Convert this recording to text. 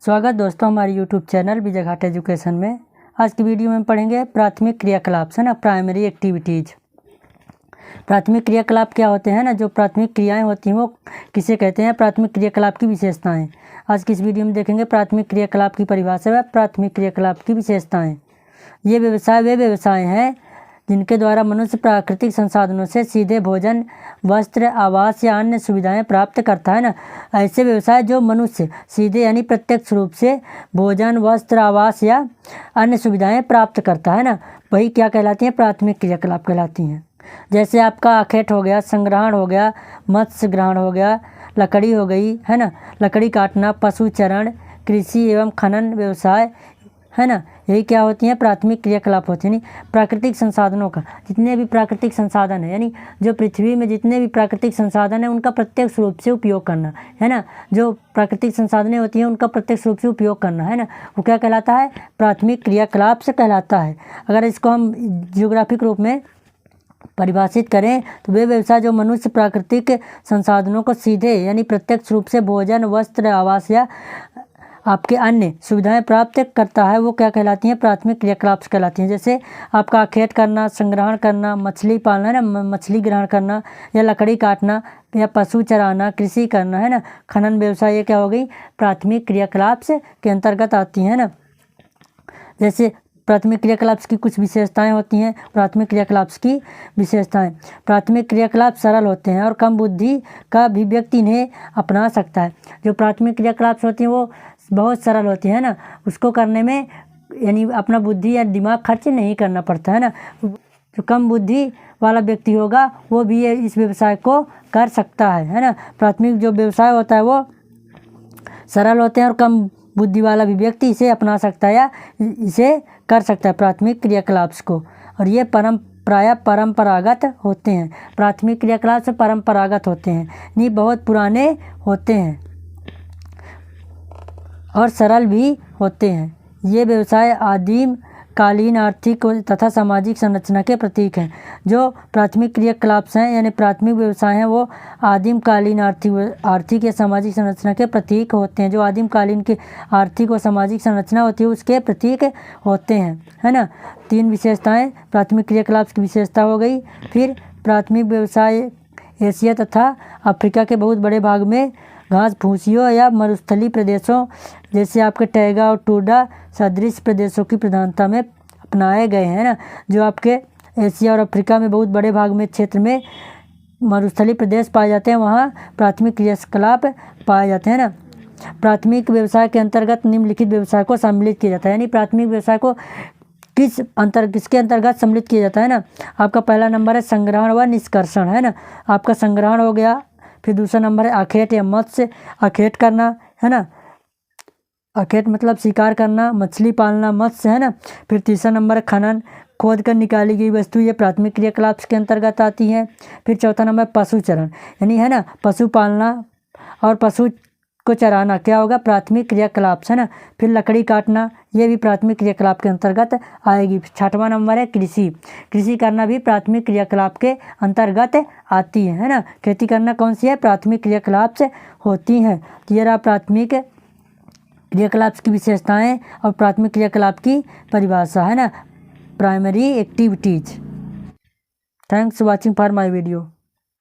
स्वागत दोस्तों हमारे YouTube channel Vijay Ghat education में। आज की वीडियो में पढ़ेंगे प्राथमिक क्रियाकलाप है ना, प्राइमरी एक्टिविटीज़। प्राथमिक क्रियाकलाप क्या होते हैं ना, जो प्राथमिक क्रियाएं होती हैं वो किसे कहते हैं, प्राथमिक क्रियाकलाप की विशेषताएं। आज की इस वीडियो में देखेंगे प्राथमिक क्रियाकलाप की परिभाषा व प्राथमिक क्रियाकलाप की विशेषताएँ। ये वे व्यवसाय हैं जिनके द्वारा मनुष्य प्राकृतिक संसाधनों से सीधे भोजन, वस्त्र, आवास या अन्य सुविधाएं प्राप्त करता है ना। ऐसे व्यवसाय जो मनुष्य सीधे यानी प्रत्यक्ष रूप से भोजन, वस्त्र, आवास या अन्य सुविधाएं प्राप्त करता है ना, वही क्या कहलाती हैं, प्राथमिक क्रियाकलाप कहलाती हैं। जैसे आपका आखेट हो गया, संग्रहण हो गया, मत्स्य ग्रहण हो गया, लकड़ी हो गई है ना, लकड़ी काटना, पशु चरण, कृषि एवं खनन व्यवसाय है ना, यही क्या होती हैं, प्राथमिक क्रियाकलाप होती हैं। यानी प्राकृतिक संसाधनों का, जितने भी प्राकृतिक संसाधन है, यानी जो पृथ्वी में जितने भी प्राकृतिक संसाधन है उनका प्रत्यक्ष रूप से उपयोग करना है ना। जो प्राकृतिक संसाधनें होती हैं उनका प्रत्यक्ष रूप से उपयोग करना है ना, वो क्या कहलाता है, प्राथमिक क्रियाकलाप से कहलाता है। अगर इसको हम जियोग्राफिक रूप में परिभाषित करें तो वे व्यवसाय जो मनुष्य प्राकृतिक संसाधनों को सीधे यानी प्रत्यक्ष रूप से भोजन, वस्त्र, आवास या आपके अन्य सुविधाएं प्राप्त करता है वो क्या कहलाती हैं, प्राथमिक क्रियाकलाप कहलाती हैं। जैसे आपका आखेट करना, संग्रहण करना, मछली पालना है ना, मछली ग्रहण करना या लकड़ी काटना या पशु चराना, कृषि करना है ना, खनन व्यवसाय, ये क्या हो गई, प्राथमिक क्रियाकलाप के अंतर्गत आती हैं ना। जैसे प्राथमिक क्रियाकलाप की कुछ विशेषताएं होती हैं। प्राथमिक क्रियाकलाप की विशेषताएं, प्राथमिक क्रियाकलाप सरल होते हैं और कम बुद्धि का भी व्यक्ति इन्हें अपना सकता है। जो प्राथमिक क्रियाकलाप होती हैं वो बहुत सरल होती है ना, उसको करने में यानी अपना बुद्धि या दिमाग खर्च नहीं करना पड़ता है ना। जो कम बुद्धि वाला व्यक्ति होगा वो भी इस व्यवसाय को कर सकता है ना। प्राथमिक जो व्यवसाय होता है वो सरल होते हैं और कम बुद्धि वाला भी व्यक्ति इसे अपना सकता है या इसे कर सकता है प्राथमिक क्रियाकलाप को। और ये प्रायः परंपरागत होते हैं। प्राथमिक क्रियाकलाप से परंपरागत होते हैं, नहीं बहुत पुराने होते हैं और सरल भी होते हैं। ये व्यवसाय आदिम कालीन आर्थिक तथा सामाजिक संरचना के प्रतीक हैं। जो प्राथमिक क्रियाकलाप हैं यानी प्राथमिक व्यवसाय हैं वो आदिम कालीन आर्थिक या सामाजिक संरचना के प्रतीक होते हैं। जो आदिम कालीन की आर्थिक और सामाजिक संरचना होती है उसके प्रतीक होते हैं, है ना। 3 विशेषताएं प्राथमिक क्रियाकलाप की विशेषता हो गई। फिर प्राथमिक व्यवसाय एशिया तथा अफ्रीका के बहुत बड़े भाग में घास फूसियों या मरुस्थलीय प्रदेशों जैसे आपके टैगा और टूडा सदृश प्रदेशों की प्रधानता में अपनाए गए हैं ना। जो आपके एशिया और अफ्रीका में बहुत बड़े भाग में क्षेत्र में मरुस्थलीय प्रदेश पाए जाते हैं, वहाँ प्राथमिक क्रियाकलाप पाए जाते हैं ना। प्राथमिक व्यवसाय के अंतर्गत निम्नलिखित व्यवसाय को सम्मिलित किया जाता है। यानी प्राथमिक व्यवसाय को किसके अंतर्गत सम्मिलित किया जाता है ना। आपका पहला नंबर है संग्रहण व निष्कर्षण, है ना। आपका संग्रहण हो गया। फिर दूसरा नंबर है आखेट या मत्स्य, आखेट करना है ना, आखेट मतलब शिकार करना, मछली पालना, मत्स्य है ना। फिर तीसरा नंबर है खनन, खोद कर निकाली गई वस्तु, ये प्राथमिक क्रियाकलाप के अंतर्गत आती है। फिर चौथा नंबर पशु चरण यानी है ना, पशु पालना और पशु को चराना क्या होगा, प्राथमिक क्रियाकलाप है ना। फिर लकड़ी काटना, ये भी प्राथमिक क्रियाकलाप के अंतर्गत आएगी। 6वां नंबर है कृषि, कृषि करना भी प्राथमिक क्रियाकलाप के अंतर्गत आती है ना। खेती करना कौन सी है, प्राथमिक क्रियाकलाप से होती हैं। तो ये रहा प्राथमिक क्रियाकलाप की विशेषताएं और प्राथमिक क्रियाकलाप की परिभाषा, है ना, primary activities. Thanks watching for my video.